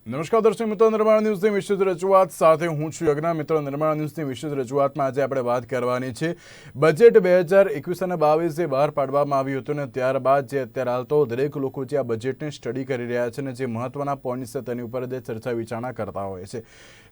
નમસ્કાર દર્શક મિત્રો, નિર્માણ ન્યૂઝની વિશેષ રજૂઆત સાથે હું છું યજ્ઞ. મિત્રો, નિર્માણ ન્યૂઝની વિશેષ રજૂઆતમાં આજે આપણે વાત કરવાની છે બજેટ 2021 અને 22 જે બહાર પાડવામાં આવ્યું હતું ને ત્યારબાદ જે અત્યારે હાલ તો દરેક લોકો જે આ બજેટને સ્ટડી કરી રહ્યા છે ને જે મહત્વના પોઈન્ટ્સ છે તેની ઉપર જે ચર્ચા વિચારણા કરતા હોય છે.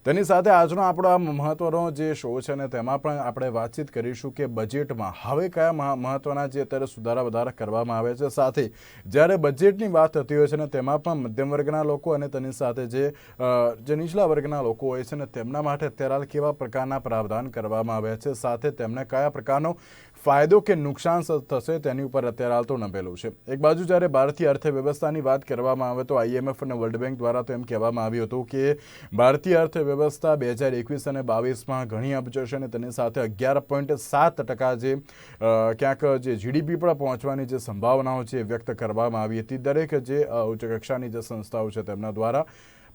તેની સાથે આજનો આપણો આ મહત્વનો જે શો છે ને તેમાં પણ આપણે વાતચીત કરીશું કે બજેટમાં હવે કયા મહત્વના જે અત્યારે સુધારા વધારા કરવામાં આવે છે. સાથે જ્યારે બજેટની વાત થતી હોય છે ને તેમાં પણ મધ્યમ વર્ગના લોકો અને તેની સાથે જે નીચલા વર્ગના લોકો હોય છે ને તેમના માટે અત્યારે હાલ કેવા પ્રકારના પ્રાવધાન કરવામાં આવ્યા છે, સાથે તેમને કયા પ્રકારનો ફાયદો કે નુકસાન થશે તેની ઉપર અત્યારે હાલ તો નમેલું છે. એક બાજુ જ્યારે ભારતીય અર્થવ્યવસ્થાની વાત કરવામાં આવે તો IMF અને વર્લ્ડ બેંક દ્વારા તો એમ કહેવામાં આવ્યું હતું કે ભારતીય અર્થવ્યવસ્થા 2021 અને 22માં ઘણી અપ જશે અને તેની સાથે 11.7% જે ક્યાંક જે GDP પર પહોંચવાની જે સંભાવનાઓ છે વ્યક્ત કરવામાં આવી હતી દરેક જે ઉચ્ચ કક્ષાની જે સંસ્થાઓ છે તેમના દ્વારા.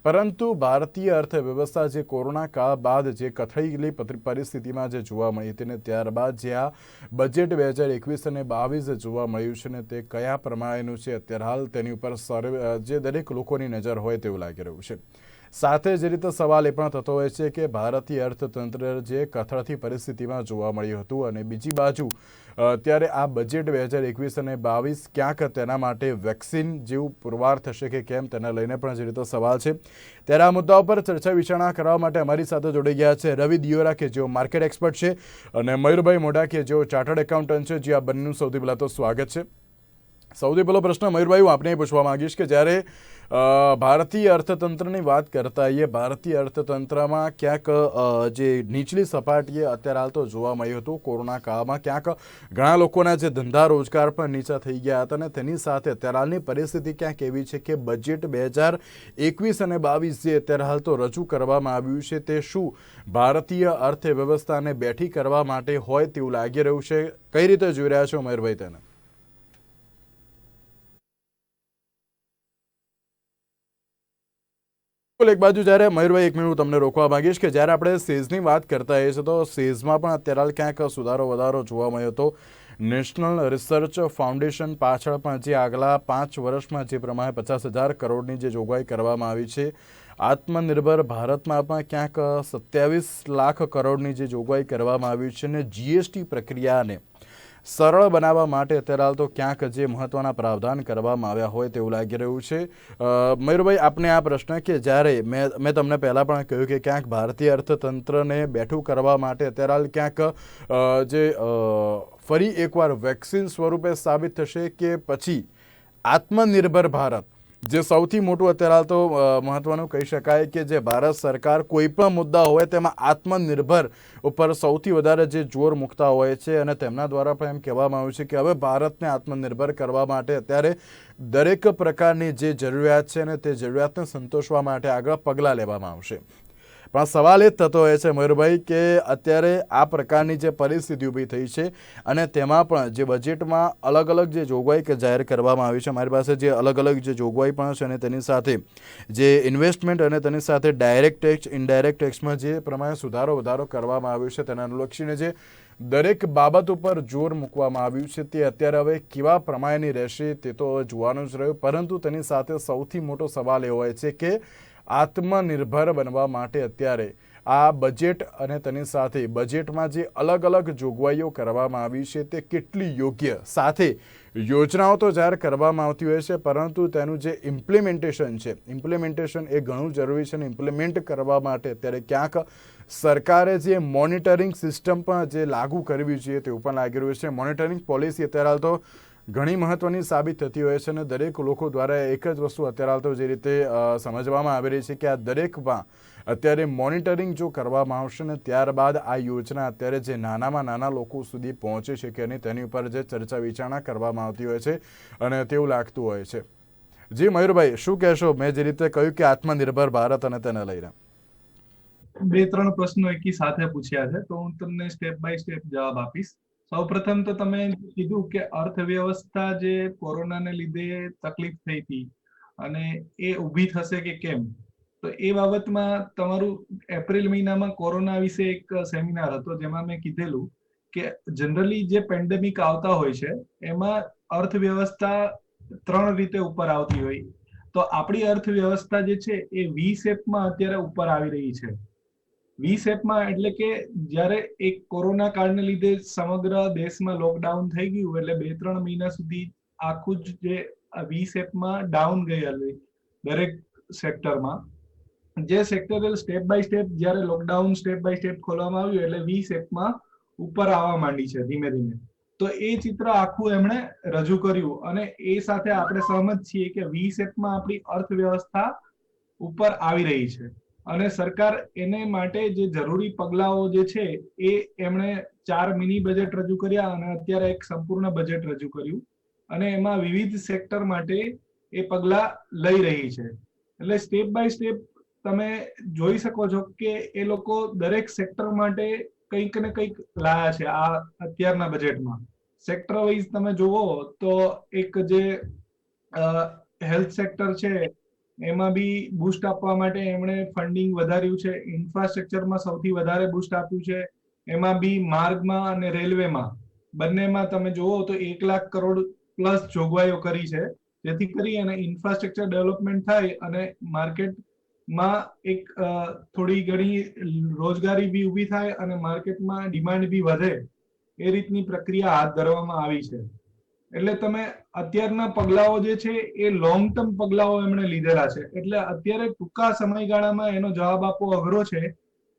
પરંતુ ભારતીય અર્થવ્યવસ્થા જે કોરોના કાળ બાદ જે કથળેલી પરિસ્થિતિમાં જે જોવા મળી હતી ને ત્યારબાદ જે આ બજેટ 2021 અને 22 જોવા મળ્યું છે ને તે કયા પ્રમાણેનું છે અત્યારે હાલ તેની ઉપર જે દરેક લોકોની નજર હોય તેવું લાગી રહ્યું છે. સાથે જ રીતે સવાલ એ પણ થતો હોય છે કે ભારતીય અર્થતંત્ર જે કથળતી પરિસ્થિતિમાં જોવા મળ્યું હતું અને બીજી બાજુ અત્યારે આ બજેટ 2021 અને 22 ક્યાંક તેના માટે વેક્સિન જેવું પુરવાર થશે કે કેમ તેને લઈને પણ જે રીતે સવાલ છે. ત્યારે આ મુદ્દા ઉપર ચર્ચા વિચારણા કરવા માટે અમારી સાથે જોડાઈ ગયા છે રવિ દિયોરા કે જેઓ માર્કેટ એક્સપર્ટ છે અને મયુરભાઈ મોઢા કે જેઓ ચાર્ટર્ડ એકાઉન્ટન્ટ છે. જે આ બંનેનું સૌથી પહેલાં તો સ્વાગત છે. સૌથી પહેલો પ્રશ્ન મયુરભાઈ હું આપને પૂછવા માંગીશ કે જ્યારે ભારતીય અર્થતંત્રની વાત કરતા હોઈએ ભારતીય અર્થતંત્રમાં ક્યાંક જે નીચલી સપાટીએ અત્યારે હાલ તો જોવા મળ્યું હતું કોરોના કાળમાં ક્યાંક ઘણા લોકોના જે ધંધા રોજગાર પણ નીચા થઈ ગયા હતા અને તેની સાથે અત્યારે હાલની પરિસ્થિતિ ક્યાંક એવી છે કે બજેટ 2021 અને 22 જે અત્યારે હાલ તો રજૂ કરવામાં આવ્યું છે તે શું ભારતીય અર્થવ્યવસ્થાને બેઠી કરવા માટે હોય તેવું લાગી રહ્યું છે? કઈ રીતે જોઈ રહ્યા છો મયુરભાઈ તેને? એક બાજુ જ્યારે મયુરભાઈ એક મિનિટ હું તમને રોકવા માંગીશ કે જ્યારે આપણે સેઝની વાત કરતા હોઈએ છીએ તો સેઝમાં પણ અત્યારે હાલ ક્યાંક સુધારો વધારો જોવા મળ્યો હતો. નેશનલ રિસર્ચ ફાઉન્ડેશન પાછળ પણ જે આગલા 5 વર્ષમાં જે પ્રમાણે 50,000 કરોડની જે જોગવાઈ કરવામાં આવી છે, આત્મનિર્ભર ભારતમાં પણ ક્યાંક 27 લાખ કરોડની જે જોગવાઈ કરવામાં આવી છે અને GST પ્રક્રિયાને સરળ બનાવવા માટે અત્યારે હાલ તો ક્યાંક જે મહત્વના પ્રાવધાન કરવામાં આવ્યા હોય તેવું લાગી રહ્યું છે. મયુરભાઈ આપને આ પ્રશ્ન કે જ્યારે મેં તમને પહેલાં પણ કહ્યું કે ક્યાંક ભારતીય અર્થતંત્રને બેઠું કરવા માટે અત્યારે હાલ ક્યાંક જે ફરી એકવાર વેક્સિન સ્વરૂપે સાબિત થશે કે પછી આત્મનિર્ભર ભારત જે સૌથી મોટું અત્યારે હાલ તો મહત્વનું કહી શકાય કે જે ભારત સરકાર કોઈ પણ મુદ્દા હોય તેમાં આત્મનિર્ભર ઉપર સૌથી વધારે જે જોર મૂકતા હોય છે અને તેમના દ્વારા પણ એમ કહેવામાં આવ્યું છે કે હવે ભારતને આત્મનિર્ભર કરવા માટે અત્યારે દરેક પ્રકારની જે જરૂરિયાત છે અને તે જરૂરિયાતને સંતોષવા માટે આગળ પગલાં લેવામાં આવશે. પણ સવાલ એ જ થતો હોય છે મયુરભાઈ કે અત્યારે આ પ્રકારની જે પરિસ્થિતિ ઊભી થઈ છે અને તેમાં પણ જે બજેટમાં અલગ અલગ જે જોગવાઈ કે જાહેર કરવામાં આવી છે, મારી પાસે જે અલગ અલગ જે જોગવાઈ પણ છે અને તેની સાથે જે ઇન્વેસ્ટમેન્ટ અને તેની સાથે ડાયરેક્ટ ટેક્સ ઇનડાયરેક્ટ ટેક્સમાં જે પ્રમાણે સુધારો વધારો કરવામાં આવ્યો છે તેને અનુલક્ષીને જે દરેક બાબત ઉપર જોર મૂકવામાં આવ્યું છે તે અત્યારે હવે કેવા પ્રમાણેની રહેશે તે તો જોવાનું જ રહ્યું. પરંતુ તેની સાથે સૌથી મોટો સવાલ એ હોય છે કે આત્મનિર્ભર બનવા માટે અત્યારે આ બજેટ અને તેની સાથે બજેટમાં જે અલગ અલગ જોગવાઈઓ કરવામાં આવી છે તે કેટલી યોગ્ય, સાથે યોજનાઓ તો જાહેર કરવામાં આવતી હોય છે પરંતુ તેનું જે ઇમ્પ્લિમેન્ટેશન એ ઘણું જરૂરી છે અને ઇમ્પ્લિમેન્ટ કરવા માટે અત્યારે ક્યાંક સરકારે જે મોનિટરિંગ સિસ્ટમ પણ જે લાગુ કરવી જોઈએ તેવું પણ લાગી રહ્યું છે. મોનિટરિંગ પોલિસી અત્યારે હાલ તો ઘણી મહત્વની સાબિત થતી હોય છે અને દરેક લોકો દ્વારા એક જ વસ્તુ અત્યારે હાલ તો જે રીતે સમજવામાં આવી રહી છે કે આ દરેકમાં અત્યારે મોનિટરિંગ જો કરવામાં આવશે ને ત્યારબાદ આ યોજના અત્યારે જે નાનામાં નાના લોકો સુધી પહોંચે છે કે નહીં તેની ઉપર જે ચર્ચા વિચારણા કરવામાં આવતી હોય છે અને તેવું લાગતું હોય છે. જી મયુરભાઈ શું કહેશો? મેં જે રીતે કહ્યું કે આત્મનિર્ભર ભારત અને તેને લઈને 2-3 પ્રશ્નો એકી સાથે પૂછ્યા છે તો હું તમને સ્ટેપ બાય સ્ટેપ જવાબ આપીશ. સૌપ્રથમ તો તમે કીધું કે અર્થવ્યવસ્થા જે કોરોનાને લીધે તકલીફ થઈ હતી અને એ ઊભી થશે કે કેમ, તો એ બાબતમાં તમારું એપ્રિલ મહિનામાં કોરોના વિશે એક સેમિનાર હતો જેમાં મેં કીધેલું કે જનરલી જે પેન્ડેમિક આવતા હોય છે એમાં અર્થવ્યવસ્થા 3 રીતે ઉપર આવતી હોય. તો આપણી અર્થવ્યવસ્થા જે છે એ વી શેપમાં અત્યારે ઉપર આવી રહી છે. વી શેપમાં એટલે કે જ્યારે એક કોરોના કાળને લીધે સમગ્ર દેશમાં લોકડાઉન થઈ ગયું એટલે 2-3 મહિના સુધી આખું જ જે વી શેપમાં ડાઉન ગયેલું દરેક સેક્ટરમાં. જે સેક્ટરે સ્ટેપ બાય સ્ટેપ જ્યારે લોકડાઉન સ્ટેપ બાય સ્ટેપ ખોલવામાં આવ્યું એટલે વી શેપમાં ઉપર આવવા માંડી છે ધીમે ધીમે. તો એ ચિત્ર આખું એમણે રજૂ કર્યું અને એ સાથે આપણે સહમત છીએ કે વી શેપમાં આપણી અર્થવ્યવસ્થા ઉપર આવી રહી છે અને સરકાર એને માટે જે જરૂરી પગલાઓ જે છે એ એમણે 4 મિની બજેટ રજૂ કર્યા અને અત્યારે એક સંપૂર્ણ બજેટ રજૂ કર્યું અને એમાં વિવિધ સેક્ટર માટે એ પગલા લઈ રહી છે. એટલે સ્ટેપ બાય સ્ટેપ તમે જોઈ શકો છો કે એ લોકો દરેક સેક્ટર માટે કંઈક ને કંઈક લાયા છે આ અત્યારના બજેટમાં. સેક્ટર વાઇઝ તમે જુઓ તો એક જે હેલ્થ સેક્ટર છે એમાં બી બૂસ્ટ આપવા માટે એમણે ફંડિંગ વધાર્યું છે. ઇન્ફ્રાસ્ટ્રક્ચરમાં સૌથી વધારે બૂસ્ટ આપ્યું છે. એમાં બી માર્ગમાં અને રેલવેમાં બંનેમાં તમે જુઓ તો 1 લાખ કરોડ પ્લસ જોગવાઈઓ કરી છે, જેથી કરી અને ઇન્ફ્રાસ્ટ્રક્ચર ડેવલપમેન્ટ થાય અને માર્કેટમાં એક થોડી ઘણી રોજગારી બી ઊભી થાય અને માર્કેટમાં ડિમાન્ડ બી વધે એ રીતની પ્રક્રિયા હાથ ધરવામાં આવી છે. એટલે તમે અત્યારના પગલાઓ જે છે એ લોંગ ટર્મ પગલાઓ એમણે લીધેલા છે. એટલે અત્યારે ટૂંકા સમયગાળામાં એનો જવાબ આપવો અઘરો છે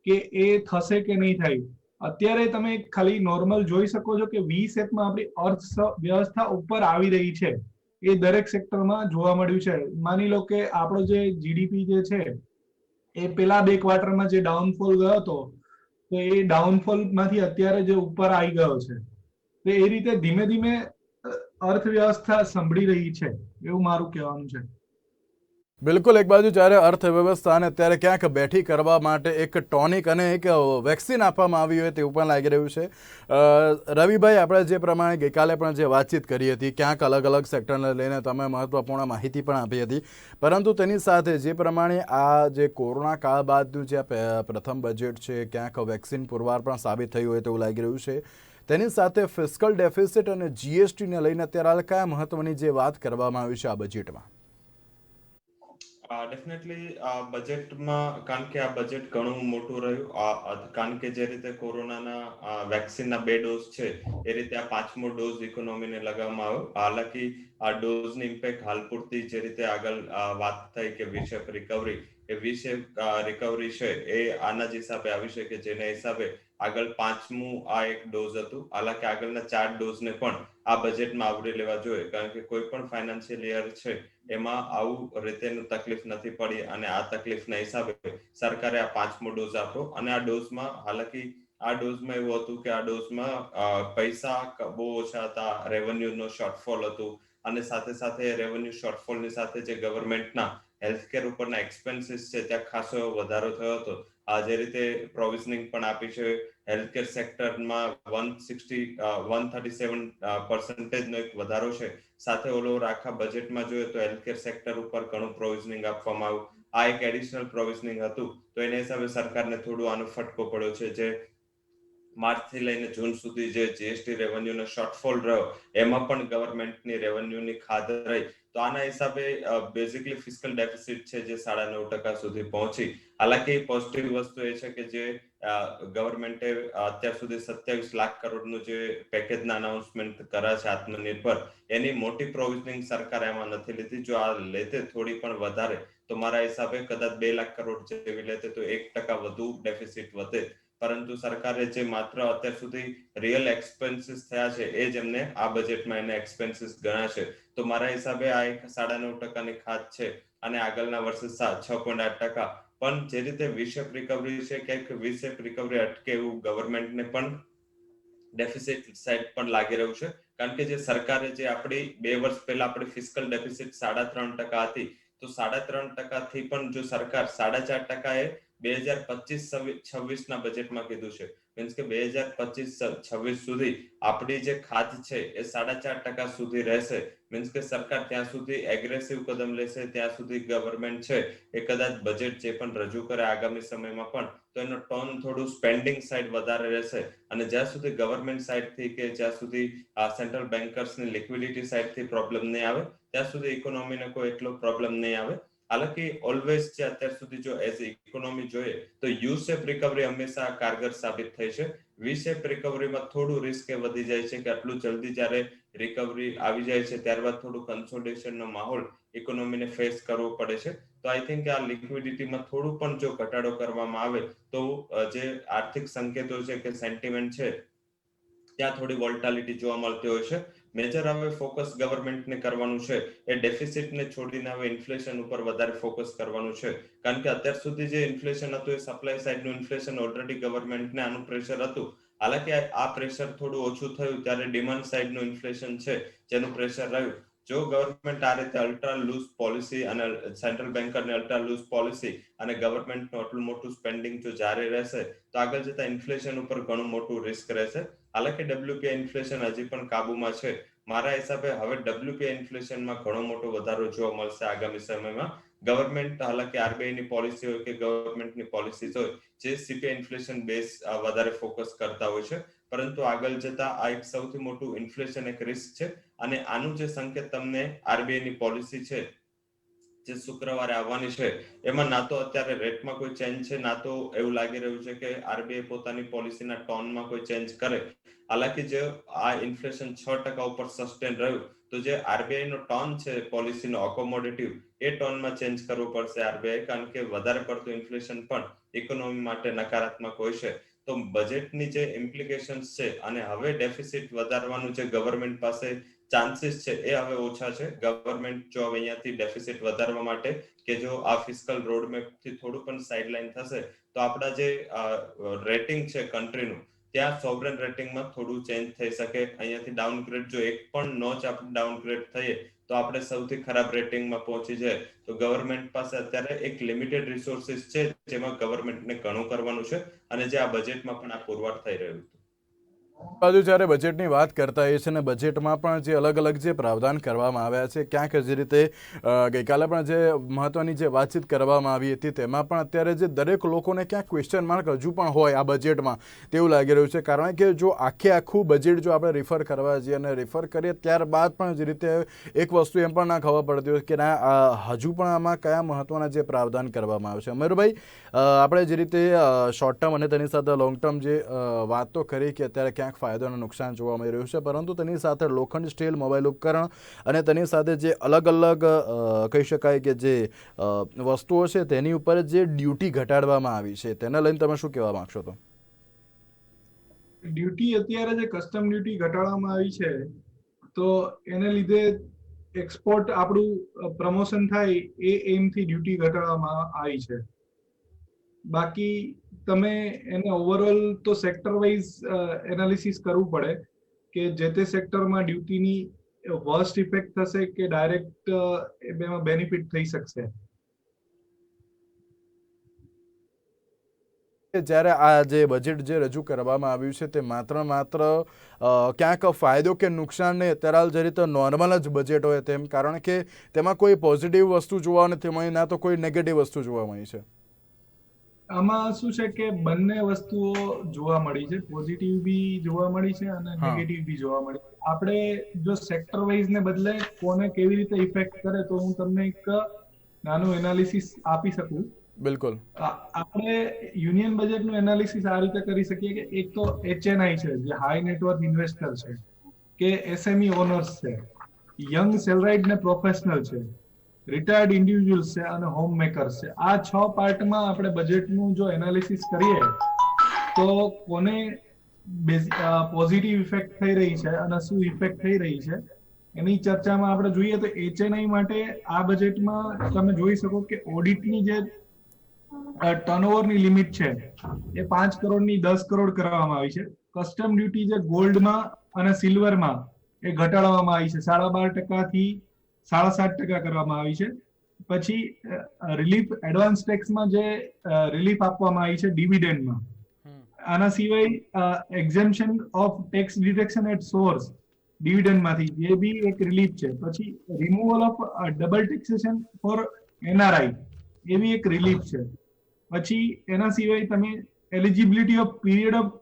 કે એ થશે કે નહીં થાય. અત્યારે તમે ખાલી નોર્મલ જોઈ શકો છો કે વી શેપમાં આપણી અર્થવ્યવસ્થા ઉપર આવી રહી છે. એ દરેક સેક્ટરમાં જોવા મળ્યું છે. માની લો કે આપણો જે જીડીપી જે છે એ પેલા 2 ક્વાર્ટરમાં જે ડાઉનફોલ ગયો હતો તો એ ડાઉનફોલ માંથી અત્યારે જે ઉપર આવી ગયો છે. તો એ રીતે ધીમે ધીમે અર્થવ્યવસ્થા સંભળી રહી છે એવું મારું કહેવાનું છે. બિલકુલ, એક બાજુ જ્યારે અર્થવ્યવસ્થાને અત્યારે ક્યાંક બેઠી કરવા માટે એક ટોનિક અને એક વેક્સિન આપવામાં આવી હોય તેવું પણ લાગી રહ્યું છે. રવિભાઈ, આપણે જે પ્રમાણે ગઈકાલે પણ જે વાતચીત કરી હતી, ક્યાંક અલગ અલગ સેક્ટરને લઈને તમે મહત્વપૂર્ણ માહિતી પણ આપી હતી, પરંતુ તેની સાથે જે પ્રમાણે આ જે કોરોના કાળ બાદનું જે પ્રથમ બજેટ છે ક્યાંક વેક્સિન પુરવાર પણ સાબિત થયું હોય તેવું લાગી રહ્યું છે. તેની સાથે ફિસ્કલ ડેફિસિટ અને જીએસટીને લઈને અત્યારે હાલ કયા મહત્વની જે વાત કરવામાં આવી છે આ બજેટમાં? ડેફિનેટલી આ બજેટમાં, કારણ કે આ બજેટ ઘણું મોટું રહ્યું, કારણ કે જે રીતે કોરોનાના વેક્સિનના 2 ડોઝ છે એ રીતે આ 5મો ડોઝ ઇકોનોમીને લગાવવામાં આવ્યો. હાલાકી આ ડોઝની ઇમ્પેક્ટ હાલ પૂરતી જે રીતે આગળ વાત થઈ કે વી-શેપ રિકવરી, એ વી-શેપ રિકવરી છે એ આના જ હિસાબે આવી છે કે જેના હિસાબે આગળ 5મું આ એક ડોઝ હતું. હાલાકી આગળના 4 ડોઝને પણ આ બજેટમાં આવરી લેવા જોઈએ, કારણ કે કોઈ પણ ફાઇનાન્શિયલ યર છે એમાં આવું રીતેનું તકલીફ નથી પડી અને આ તકલીફના હિસાબે સરકારે આ 5મો ડોઝ આપ્યો. અને આ ડોઝમાં હાલાકી આ ડોઝમાં એવું હતું કે આ ડોઝમાં પૈસા બહુ ઓછા હતા, રેવન્યુનો શોર્ટફોલ હતું અને સાથે સાથે રેવન્યુ શોર્ટફોલની સાથે જે ગવર્મેન્ટના હેલ્થકેર ઉપરના એક્સપેન્સીસ છે ત્યાં ખાસો એવો વધારો થયો હતો. આ જે રીતે પ્રોવિઝનિંગ પણ આપી છે હેલ્થકેર સેક્ટરમાં 137% નો એક વધારો છે. સાથે ઓલ ઓવર આખા બજેટમાં જોઈએ તો હેલ્થકેર સેક્ટર ઉપર ઘણું પ્રોવિઝનિંગ આપવામાં આવ્યું. આ એક એડિશનલ પ્રોવિઝનિંગ હતું, તો એના હિસાબે સરકારને થોડું આનો ફટકો પડ્યો છે. જે માર્ચથી લઈને જૂન સુધી જે જીએસટી રેવન્યુનો શોર્ટફોલ રહ્યો એમાં પણ ગવર્મેન્ટની રેવન્યુની ખાધ રહી. તો આના હિસાબે બેઝિકલી ફિસ્કલ ડેફિસિટ છે જે 9.5% સુધી પહોંચી. હાલાકી પોઝિટિવ વસ્તુ એ છે કે જે ગવર્મેન્ટે અત્યાર સુધી 27 લાખ કરોડનું જે પેકેજના અનાઉન્સમેન્ટ કર્યા છે આત્મનિર્ભર, એની મોટી પ્રોવિઝનિંગ સરકારે એમાં નથી લીધી. જો આ લેતે થોડી પણ વધારે તો મારા હિસાબે કદાચ 2 લાખ કરોડ જેવી લેતે તો 1% વધુ ડેફિસિટ વધે. પરંતુ સરકારે જે માત્ર અત્યાર સુધી રિયલ એક્સપેન્સીસ થયા છે એ જ એમને આ બજેટમાં એને એક્સપેન્સીસ ગણ્યા છે. તો મારા હિસાબે આ એક 9.5%ની ખાધ છે અને આગળના વર્ષે 6.8%. પણ જે રીતે વી-શેપ રિકવરી છે, ક્યાંક વી-શેપ રિકવરી અટકે એવું ગવર્મેન્ટને પણ ડેફિસિટ સાઇડ પણ લાગી રહ્યું છે. કારણ કે જે સરકારે જે આપણી 2 વર્ષ પહેલા આપણી ફિસ્કલ ડેફિસિટ 3.5% હતી, તો 3.5% થી પણ જો સરકાર 4.5% એ 2025-26ના બજેટમાં કીધું છે. મીન્સ કે 2025-26 સુધી આપણી જે ખાધ છે એ 4.5% સુધી રહેશે. મીન્સ કે સરકાર ત્યાં સુધી એગ્રેસિવ કદમ લેશે, ત્યાં સુધી ગવર્મેન્ટ છે એ કદાચ બજેટ જે પણ રજૂ કરે આગામી સમયમાં પણ, તો એનો ટોન થોડું સ્પેન્ડિંગ સાઈડ વધારે રહેશે. અને જ્યાં સુધી ગવર્મેન્ટ સાઈડથી કે જ્યાં સુધી આ સેન્ટ્રલ બેન્કર્સની લિક્વિડિટી સાઈડથી પ્રોબ્લેમ નહીં આવે, ત્યાં સુધી ઇકોનોમીને કોઈ એટલો પ્રોબ્લેમ નહીં આવે. હાલાકી ઓલવેઝ જે અત્યાર સુધી જો એઝ ઇકોનોમી જોઈએ તો યુ શેપ રિકવરી હંમેશા કારગર સાબિત થઈ છે. વી શેપ રિકવરીમાં થોડું રિસ્ક એ વધી જાય છે કે આટલું જલ્દી જ્યારે રિકવરી આવી જાય છે ત્યારબાદ થોડું કન્સોલિડેશનનો માહોલ ઇકોનોમીને ફેસ કરવો પડે છે. તો આઈ થિંક આ લિક્વિડિટીમાં થોડું પણ જો ઘટાડો કરવામાં આવે તો જે આર્થિક સંકેતો છે કે સેન્ટિમેન્ટ છે ત્યાં થોડી વોલ્ટાલિટી જોવા મળતી હોય છે. મેજર હવે ફોકસ ગવર્મેન્ટને કરવાનું છે એ ડેફિસિટને છોડીને હવે ઇન્ફ્લેશન ઉપર વધારે ફોકસ કરવાનું છે. કારણ કે અત્યાર સુધી જે ઇન્ફ્લેશન હતું એ સપ્લાય સાઇડનું ઇન્ફ્લેશન ઓલરેડી ગવર્મેન્ટને આનું પ્રેશર હતું. હાલાકી આ પ્રેશર થોડું ઓછું થયું ત્યારે ડિમાન્ડ સાઇડનું ઇન્ફ્લેશન છે જેનું પ્રેશર રહ્યું. જો ગવર્મેન્ટ આ રીતે અલ્ટ્રા લૂઝ પોલિસી અને સેન્ટ્રલ બેન્કરની અલ્ટ્રા લૂઝ પોલિસી અને ગવર્મેન્ટનું આટલું મોટું સ્પેન્ડિંગ જો જારી રહેશે તો આગળ જતા ઇન્ફ્લેશન ઉપર ઘણું મોટું રિસ્ક રહેશે. હાલાકી ડબ્લ્યુપીઆઈ ઇન્ફ્લેશન હજી પણ કાબુમાં છે. મારા હિસાબે હવે ડબ્લ્યુપીઆઈ ઇન્ફ્લેશનમાં ઘણો મોટો વધારો જોવા મળશે આગામી સમયમાં. ગવર્મેન્ટ હાલાકી આરબીઆઈની પોલિસી હોય કે ગવર્મેન્ટની પોલિસીઝ હોય જે સીપીઆઈ ઇન્ફ્લેશન બેઝ વધારે ફોકસ કરતા હોય છે, પરંતુ આગળ જતા આ એક સૌથી મોટું ઇન્ફ્લેશન એક રિસ્ક છે. અને આનું જે સંકેત તમને આરબીઆઈની પોલિસી છે જે શુક્રવારે આવવાની છે એમાં ના તો અત્યારે રેટમાં કોઈ ચેન્જ છે, ના તો એવું લાગી રહ્યું છે કે આરબીઆઈ પોતાની પોલિસીના ટોનમાં કોઈ ચેન્જ કરે. હાલાકી જે આ ઇન્ફ્લેશન 6% ઉપર સસ્ટેન રહ્યું તો જે આરબીઆઈ નો ટોન છે પોલિસીનો અકોમોડેટિવ એ ટોનમાં ચેન્જ કરવો પડશે આરબીઆઈ, કારણ કે વધારે પડતું ઇન્ફ્લેશન પણ ઇકોનોમી માટે નકારાત્મક હોય છે. તો બજેટની જે ઇમ્પ્લિકેશન્સ છે અને હવે ડેફિસિટ વધારવાનું જે ગવર્મેન્ટ પાસે ચાન્સીસ છે એ હવે ઓછા છે. ગવર્મેન્ટ જો હવે અહીંયાથી ડેફિસિટ વધારવા માટે કે જો આ ફિસ્કલ રોડમેપ થી થોડું પણ સાઇડલાઇન થશે તો આપણા જે રેટિંગ છે કન્ટ્રીનું ત્યાં સોવરેન રેટિંગમાં થોડું ચેન્જ થઈ શકે. અહીંયાથી ડાઉનગ્રેડ જો એક પણ નોચ આપણે ડાઉનગ્રેડ થઈએ તો આપણે સૌથી ખરાબ રેટિંગમાં પહોંચી જાય. તો ગવર્મેન્ટ પાસે અત્યારે એક લિમિટેડ રિસોર્સિસ છે જેમાં ગવર્મેન્ટને ઘણું કરવાનું છે અને જે આ બજેટમાં પણ આ પુરવાર થઈ રહ્યું છે. બાજુ જ્યારે બજેટની વાત કરતા હોઈએ છીએ અને બજેટમાં પણ જે અલગ અલગ જે પ્રાવધાન કરવામાં આવ્યા છે, ક્યાંક જે રીતે ગઈકાલે પણ જે મહત્વની જે વાતચીત કરવામાં આવી હતી તેમાં પણ અત્યારે જે દરેક લોકોને ક્યાંક ક્વેશ્ચન માર્ક હજુ પણ હોય આ બજેટમાં તેવું લાગી રહ્યું છે. કારણ કે જો આખું બજેટ જો આપણે રિફર કરવા જઈએ અને રિફર કરીએ ત્યારબાદ પણ જે રીતે એક વસ્તુ એમ પણ ના ખબર પડતી હોય કે ના હજુ પણ આમાં કયા મહત્વના જે પ્રાવધાન કરવામાં આવે છે. અમરભાઈ, આપણે જે રીતે શોર્ટ ટર્મ અને તેની સાથે લોંગ ટર્મ જે વાત તો કરી કે અત્યારે ક્યાંક ફાયદો અને નુકસાન જોવા મળી રહ્યું છે, પરંતુ તેની સાથે લોખંડ, સ્ટીલ, મોબાઈલ ઉપકરણ અને તેની સાથે જે અલગ અલગ કહી શકાય કે જે વસ્તુઓ છે તેની ઉપર જે ડ્યુટી ઘટાડવામાં આવી છે તેને લઈને તમે શું કહેવા માંગશો? તો ડ્યુટી અત્યારે જે કસ્ટમ ડ્યુટી ઘટાડવામાં આવી છે તો એને લીધે એક્સપોર્ટ આપણું પ્રમોશન થાય એ એમથી ડ્યુટી ઘટાડવામાં આવી છે. બાકી તમે એને ઓવરઓલ તો સેક્ટર વાઇઝ એનાલિસિસ કરવું પડે કે જે તે સેક્ટરમાં ડ્યુટીની વર્સ્ટ ઇફેક્ટ થશે કે ડાયરેક્ટ એમાં બેનિફિટ થઈ શકશે. જ્યારે આ જે બજેટ જે રજૂ કરવામાં આવ્યું છે તે માત્ર ક્યાંક ફાયદો કે નુકસાન નહીં, અત્યારે હાલ જે રીતે નોર્મલ જ બજેટ હોય તેમ, કારણ કે તેમાં કોઈ પોઝિટિવ વસ્તુ જોવા નથી મળી, ના તો કોઈ નેગેટિવ વસ્તુ જોવા મળી છે. આમાં શું છે કે બંને વસ્તુઓ જોવા મળી છે, પોઝિટિવ બી જોવા મળી છે અને નેગેટિવ બી જોવા મળી. આપણે જો સેક્ટર વાઇઝ ને બદલે કોને કેવી રીતે ઇફેક્ટ કરે તો હું તમને એક નાનું એનાલિસિસ આપી શકું. બિલકુલ. આપણે યુનિયન બજેટનું એનાલિસિસ આ રીતે કરી શકીએ કે એક તો HNI છે જે હાઈ નેટવર્થ ઇન્વેસ્ટર છે, કે SME ઓનર્સ છે, યંગ સેલરાઇડ ને પ્રોફેશનલ છે, રિટાયર્ડ ઇન્ડિવિજ્યુઅલ્સ છે અને હોમ મેકર્સ છે. આ 6 પાર્ટમાં આપણે બજેટનું જો એનાલિસિસ કરીએ તો કોને પોઝિટિવ ઇફેક્ટ થઈ રહી છે અને શું ઇફેક્ટ થઈ રહી છે એની ચર્ચામાં આપણે જોઈએ તો HNI માટે આ બજેટમાં તમે જોઈ શકો કે ઓડિટની જે ટર્નઓવરની લિમિટ છે એ 5 કરોડની 10 કરોડ કરવામાં આવી છે. કસ્ટમ ડ્યુટી જે ગોલ્ડમાં અને સિલ્વરમાં એ ઘટાડવામાં આવી છે, 12.5% થી 7.5% કરવામાં આવી છે. પછી રિલીફ એડવાન્સ ટેક્સમાં જે રિલીફ આપવામાં આવી છે ડિવિડન્ડમાં, આના સિવાય exemption of tax deduction at source dividend માંથી એ બી એક રિલીફ છે. પછી removal of double taxation for NRI એ બી એક રિલીફ છે. પછી એના સિવાય તમે eligibility of period of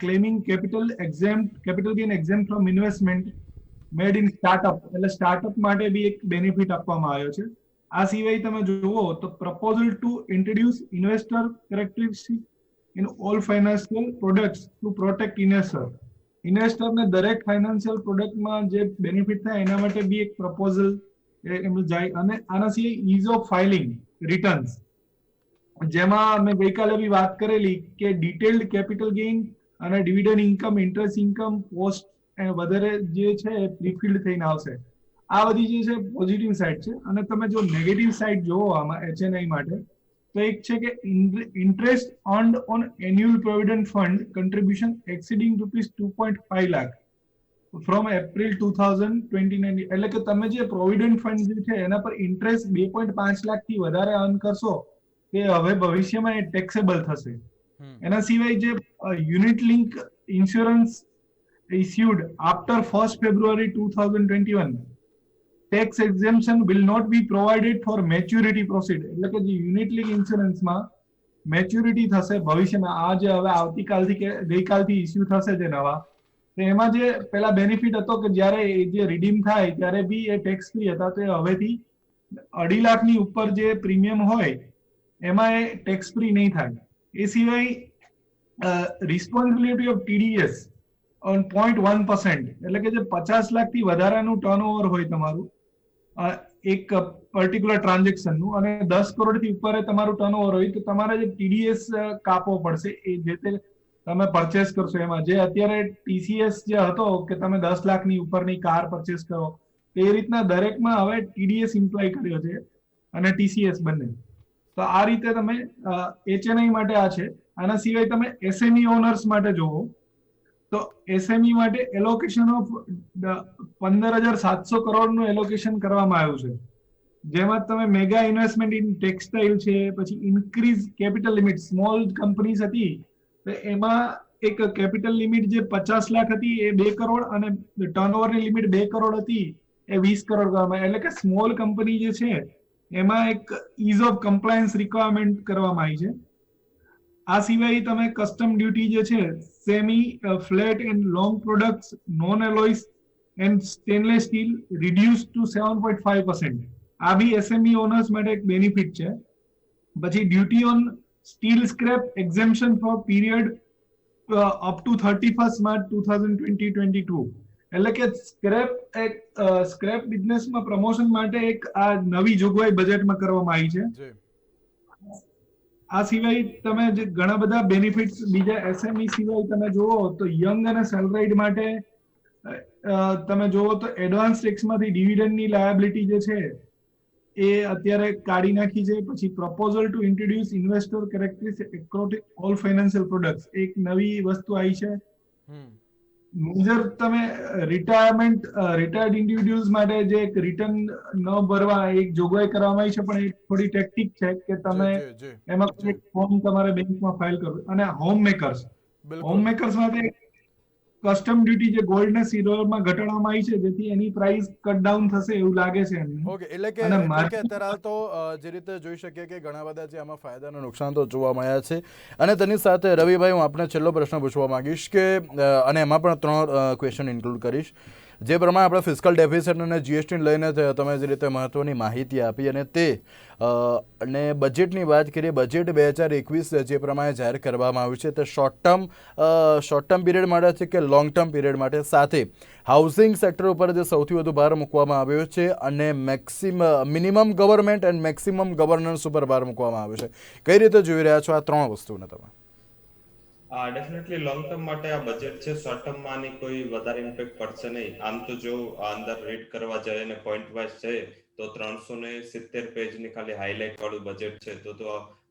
claiming capital gain exempt from investment made in startup એટલે સ્ટાર્ટઅપ માટે બી એક બેનિફિટ આપવામાં આવ્યો છે. આ સિવાય તમે જુઓ તો proposal to introduce investor characteristic in all financial products to protect ઇન્વેસ્ટરને દરેક ફાઇનાન્શિયલ પ્રોડક્ટમાં જે બેનિફિટ થાય એના માટે બી એક પ્રપોઝલ એમ જાય. અને આના સિવાય ઇઝ ઓફ ફાઇલિંગ રિટર્ન્સ, જેમાં મેં ગઈકાલે બી વાત કરેલી કે ડિટેલ્ડ કેપિટલ ગેઇન અને dividend income, interest income, post વધારે જે છે એ પ્રીફિલ્ડ થઈને આવશે. આ બધી જે છે પોઝિટિવ સાઈડ છે. અને તમે જો નેગેટિવ સાઈડ જોવો આમાં HNI માટે, તો એક છે કે interest earned on annual provident fund contribution exceeding ₹2.5 lakh from April 2029. એટલે કે તમે જે પ્રોવિડન્ટ ફંડ જે છે એના પર ઇન્ટરેસ્ટ 2.5 લાખ થી વધારે અર્ન કરશો તે હવે ભવિષ્યમાં એ ટેક્સેબલ થશે. એના સિવાય જે unit link insurance issued after 1st February 2021, tax exemption will not be provided for maturity proceed. એટલે કે જે યુનિટ લિંક ઇન્સ્યોરન્સમાં મેચ્યુરિટી થશે ભવિષ્યમાં, આ જે હવે આવતીકાલથી કે ગઈકાલથી ઇસ્યુ થશે જે નવા, તો એમાં જે પેલા બેનિફિટ હતો કે જ્યારે એ જે રિડીમ થાય ત્યારે બી એ ટેક્સ ફ્રી હતા, તો એ હવેથી 2.5 લાખની ઉપર જે પ્રીમિયમ હોય એમાં એ ટેક્સ ફ્રી નહીં થાય. એ સિવાય રિસ્પોન્સિબિલિટી ઓફ TDS ઓન 0.1%, એટલે કે જે 50 લાખથી વધારાનું ટર્નઓવર હોય તમારું એક પર્ટિક્યુલર ટ્રાન્ઝેક્શનનું અને 10 કરોડથી ઉપર તમારું ટર્નઓવર હોય તો તમારે જે TDS કાપવો પડશે એ જે તે તમે પરચેસ કરશો એમાં. જે અત્યારે TCS જે હતો કે તમે 10 લાખની ઉપરની કાર પરચેસ કરો, તે રીતના દરેકમાં હવે TDS ઇમ્પ્લાય કર્યો છે અને TCS બંને. તો આ રીતે તમે HNI માટે આ છે. આના સિવાય તમે SME ઓનર્સ માટે જોવો તો SME માટે એલોકેશન ઓફ 15,700 કરોડનું એલોકેશન કરવામાં આવ્યું છે, જેમાં તમે મેગા ઇન્વેસ્ટમેન્ટ ઇન ટેક્સટાઇલ છે, પછી increase capital limit small companies હતી તો એમાં એક કેપિટલ લિમિટ જે 50 લાખ હતી એ 2 કરોડ અને ટર્નઓવરની લિમિટ 2 કરોડ હતી એ 20 કરોડ કરવામાં, એટલે કે સ્મોલ કંપની જે છે એમાં એક ઇઝ ઓફ કમ્પ્લાયન્સ રિક્વાયરમેન્ટ કરવામાં આવી છે. આ સિવાય તમે કસ્ટમ ડ્યુટી જે છે semi flat and long products non alloys and stainless steel reduce to 7.5%. આ બી SME ઓનર્સ માટે એક બેનિફિટ છે. પછી duty on steel scrap exemption for period up to 31st March 2022. એટલે કે સ્ક્રેપ બિઝનેસમાં પ્રમોશન માટે એક આ નવી જોગવાઈ બજેટમાં કરવામાં આવી છે. આ સિવાય તમે જે ઘણા બધા બેનિફિટ્સ બીજા SME સિવાય તમે જુઓ તો યંગ અને સેલરાઇડ માટે તમે જુઓ તો એડવાન્સ ટેક્સમાંથી ડિવિડન્ડની લાયબિલિટી જે છે એ અત્યારે કાઢી નાખી છે. પછી proposal to introduce investor characteristic across all financial products એક નવી વસ્તુ આવી છે. મેજર તમે રિટાયર્ડ ઇન્ડિવિડ્યુઅલ્સ માટે જે એક રિટર્ન ન ભરવા એક જોગવાઈ કરવામાં આવી છે, પણ એ થોડી ટેક્ટિક છે કે તમે એમાં એક ફોર્મ તમારે બેંકમાં ફાઇલ કરવું. અને હોમ મેકર્સ માટે કસ્ટમ ડ્યુટી જે ગોલ્ડ ને સિલ્વરમાં ઘટાડવામાં આવી છે જેથી એની પ્રાઇસ કટ ડાઉન થશે એવું લાગે છે એમને. ઓકે, એટલે કે અત્યારે હાલ તો જે રીતે જોઈ શકીએ કે ઘણા બધા જે આમાં ફાયદા અને નુકસાન તો જોવા મળ્યા છે. અને તેની સાથે રવિભાઈ હું આપને છેલ્લો પ્રશ્ન પૂછવા માંગીશ કે અને એમાં પણ 3 ક્વેશ્ચન ઇન્ક્લુડ કરીશ. જે પ્રમાણે આપણે ફિસ્કલ ડેફિસિટ અને GST લઈને તમે જે રીતે મહત્વની માહિતી આપી અને તે અને બજેટની વાત કરીએ, બજેટ 2021 જે પ્રમાણે જાહેર કરવામાં આવ્યું છે તે શોર્ટ ટર્મ પીરિયડ માટે છે કે લોંગ ટર્મ પીરિયડ માટે, સાથે હાઉસિંગ સેક્ટર ઉપર જે સૌથી વધુ ભાર મૂકવામાં આવ્યો છે અને minimum government and maximum governance ઉપર ભાર મૂકવામાં આવ્યો છે. કઈ રીતે જોઈ રહ્યા છો આ 3 વસ્તુને તમે? ડેફિનેટલી લોંગ ટર્મ માટે આ બજેટ છે. શોર્ટ ટર્મમાં આની કોઈ વધારે ઇમ્પેક્ટ પડશે નહીં. આમ તો જો અંદર રીડ કરવા જાય અને પોઈન્ટ વાઇઝ છે તો 370 પેજની ખાલી હાઇલાઇટ વાળું બજેટ છે, તો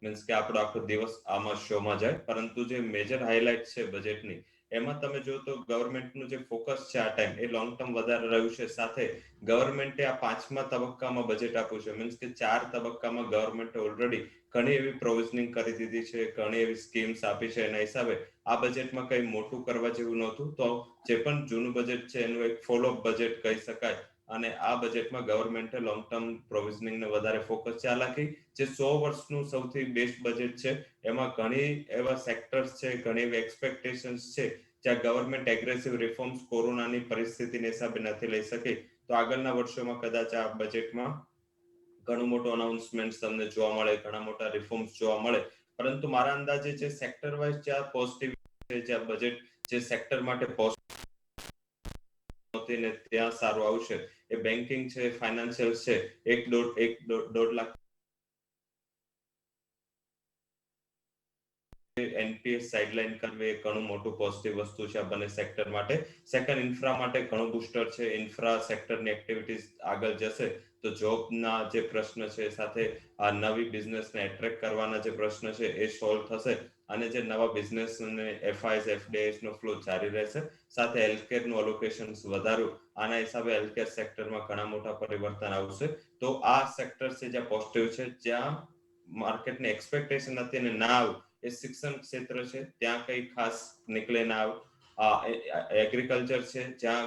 મીન્સ કે આપણો આખો દિવસ આમાં શોમાં જાય. પરંતુ જે મેજર હાઇલાઇટ છે બજેટની એમાં તમે જો તો ગવર્મેન્ટનું જે ફોકસ છે આ ટાઈમ એ લોંગ ટર્મ વધારે રહ્યું છે. સાથે ગવર્મેન્ટે આ 5મા તબક્કામાં બજેટ આપ્યું છે. મીન્સ કે 4 તબક્કામાં ગવર્મેન્ટે ઓલરેડી ઘણી એવી પ્રોવિઝનિંગ કરી દીધી છે, ઘણી એવી સ્કીમ્સ આપી છે. એના હિસાબે આ બજેટમાં કંઈ મોટું કરવા જેવું નહોતું. તો જે પણ જૂનું બજેટ છે એનું એક ફોલોઅપ બજેટ કહી શકાય. અને આ બજેટમાં ગવર્મેન્ટે લોંગ ટર્મ પ્રોવિઝનિંગને વધારે ફોકસ છે. હાલાકી જે 100 વર્ષનું સૌથી બેસ્ટ બજેટ છે એમાં ઘણી એવા સેક્ટર્સ છે, ઘણી એવી એક્સપેક્ટેશન્સ છે જ્યાં ગવર્મેન્ટ એગ્રેસિવ રિફોર્મ્સ કોરોનાની પરિસ્થિતિને હિસાબે નથી લઈ શકી. તો આગળના વર્ષોમાં કદાચ આ બજેટમાં ઘણું મોટું અનાઉન્સમેન્ટ તમને જોવા મળે, ઘણા મોટા રિફોર્મ્સ જોવા મળે. પરંતુ મારા અંદાજે જે સેક્ટર વાઇઝ જ્યાં પોઝિટિવ છે, જ્યાં બજેટ જે સેક્ટર માટે ને ત્યાં સારું આવશે એ બેન્કિંગ છે, ફાઇનાન્શિયલ છે. 1.5 લાખ એનપીએસ સાઇડલાઇન કરવી એ ઘણું મોટું પોઝિટિવ વસ્તુ છે આ બંને સેક્ટર માટે. સેકન્ડ, ઇન્ફ્રા માટે ઘણું બૂસ્ટર છે. ઇન્ફ્રા સેક્ટરની એક્ટિવિટીઝ આગળ જશે તો જોબના જે પ્રશ્ન છે, સાથે આ નવી બિઝનેસને એટ્રેક્ટ કરવાના જે પ્રશ્ન છે એ સોલ્વ થશે. અને જે નવા બિઝનેસ અને એફઆઈએસ એફડીઆઈએસ નો ફ્લો જારી રહેશે. સાથે હેલ્થકેરનું અલોકેશન્સ વધારું. આના હિસાબે હેલ્થકેર સેક્ટરમાં ઘણા મોટા પરિવર્તન આવશે. તો આ સેક્ટર છે જ્યાં પોઝિટિવ છે. જ્યાં માર્કેટની એક્સપેક્ટેશન હતી અને ના આવ્યું એ શિક્ષણ ક્ષેત્ર છે, ત્યાં કંઈ ખાસ નીકળે ના આવ્યું. એગ્રીકલ્ચર છે જ્યાં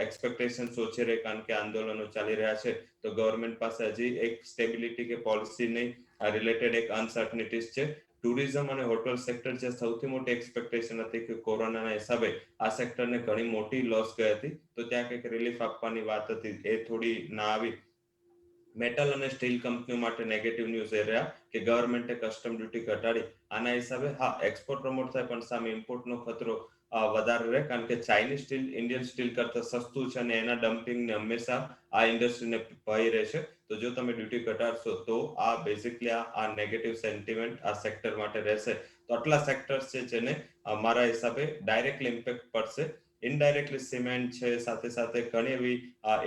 એક્સપેક્ટેશન ઓછી રહે કારણ કે આંદોલનો ચાલી રહ્યા છે. તો ગવર્મેન્ટ પાસે હજી એક સ્ટેબિલિટી કે પોલિસીની રિલેટેડ એક અનસર્ટનિટીઝ છે. ટુરિઝમ અને હોટલ સેક્ટર જે સૌથી મોટી એક્સપેક્ટેશન હતી કે કોરોનાના હિસાબે આ સેક્ટરને ઘણી મોટી લોસ ગઈ હતી, તો ત્યાં કંઈક રિલીફ આપવાની વાત હતી, એ થોડી ના આવી. મેટલ અને સ્ટીલ કંપનીઓ માટે નેગેટિવ ન્યૂઝ એ રહ્યા કે ગવર્મેન્ટે કસ્ટમ ડ્યુટી ઘટાડી. આના હિસાબે હા, એક્સપોર્ટ પ્રમોટ થાય પણ સામે ઇમ્પોર્ટનો ખતરો વધારે રહે કારણ કે ચાઇનીઝ સ્ટીલ ઇન્ડિયન સ્ટીલ કરતા સસ્તું છે અને એના ડમ્પિંગને હંમેશા આ ઇન્ડસ્ટ્રીને ભય રહેશે. તો જો તમે ડ્યુટી ઘટાડશો તો આ બેઝિકલી આ નેગેટિવ સેન્ટિમેન્ટ આ સેક્ટર માટે રહેશે. તો આટલા સેક્ટર્સ છે જેને મારા હિસાબે ડાયરેક્ટલી ઇમ્પેક્ટ પડશે. ઇનડાયરેક્ટલી સિમેન્ટ છે, સાથે સાથે ઘણી એવી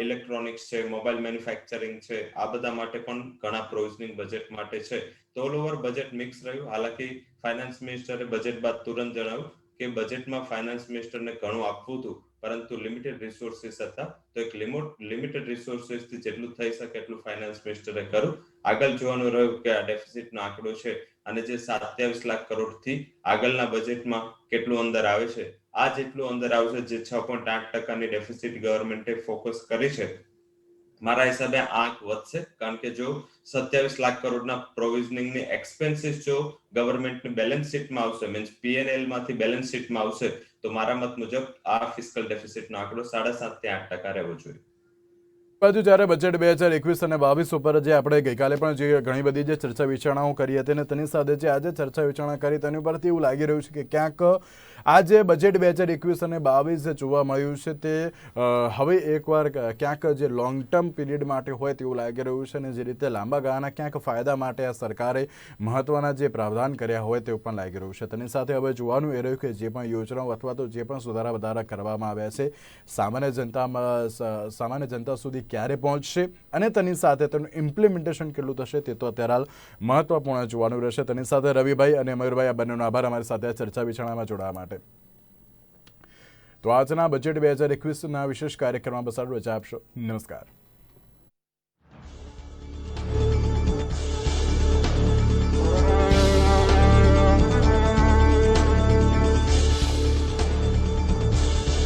ઇલેક્ટ્રોનિક્સ છે, મોબાઈલ મેન્યુફેક્ચરિંગ છે, આ બધા માટે પણ ઘણા પ્રોવિઝનિંગ બજેટ માટે છે. તો ઓલ ઓવર બજેટ મિક્સ રહ્યું. હાલાકી ફાઇનાન્સ મિનિસ્ટરે બજેટ બાદ તુરંત જણાવ્યું કે બજેટમાં ફાઇનાન્સ મિનિસ્ટરને ઘણું આપવું હતું પરંતુ લિમિટેડ રિસોર્સિસ હતા. તો એક લિમિટેડ રિસોર્સિસથી જેટલું થઈ શકે એટલું ફાઇનાન્સ મિનિસ્ટરે કર્યું. આગળ જોવાનું રહ્યું કે આ ડેફિસિટનો આંકડો છે અને જે 27 લાખ કરોડથી આગળના બજેટમાં કેટલું અંદર આવે છે. આ જેટલું અંદર આવશે, જે 6.8% ડેફિસિટ ગવર્મેન્ટે ફોકસ કરી છે, મારા હિસાબે આંક વધશે કારણ કે જો 27 લાખ કરોડના પ્રોવિઝનિંગની એક્સપેન્સીસ જો ગવર્મેન્ટની બેલેન્સ શીટમાં આવશે, મીન્સ પીએનએલ માંથી બેલેન્સ શીટમાં આવશે, તો મારા મત મુજબ આ ફિસ્કલ ડેફિસિટનો આંકડો 7.5 થી 8% રહેવો જોઈએ. બાજુ જ્યારે બજેટ 2021 અને 22 ઉપર જે આપણે ગઈકાલે પણ જે ઘણી બધી જે ચર્ચા વિચારણાઓ કરી હતી અને તેની સાથે જે આજે ચર્ચા વિચારણા કરી તેની પરથી એવું લાગી રહ્યું છે કે ક્યાંક આ જે બજેટ 2021 અને 22 જોવા મળ્યું છે તે હવે એકવાર ક્યાંક જે લોંગ ટર્મ પીરિયડ માટે હોય તેવું લાગી રહ્યું છે અને જે રીતે લાંબા ગાળાના ક્યાંક ફાયદા માટે આ સરકારે મહત્વના જે પ્રાવધાન કર્યા હોય તેવું પણ લાગી રહ્યું છે. તેની સાથે હવે જોવાનું એ રહ્યું કે જે પણ યોજનાઓ અથવા તો જે પણ સુધારા વધારા કરવામાં આવ્યા છે સામાન્ય જનતા સુધી ક્યારે પહોંચશે અને તેની સાથે તેનું ઇમ્પ્લિમેન્ટેશન કેટલું થશે તે તો અત્યારે હાલ મહત્વપૂર્ણ જોવાનું રહેશે. તેની સાથે રવિભાઈ અને મયુરભાઈ આ બંનેનો આભાર અમારી સાથે આ ચર્ચા વિચારણામાં જોડાવા માટે. તો આજના બજેટ 2021ના વિશેષ કાર્યક્રમમાં બસ આટલું. રજા આપશો. નમસ્કાર.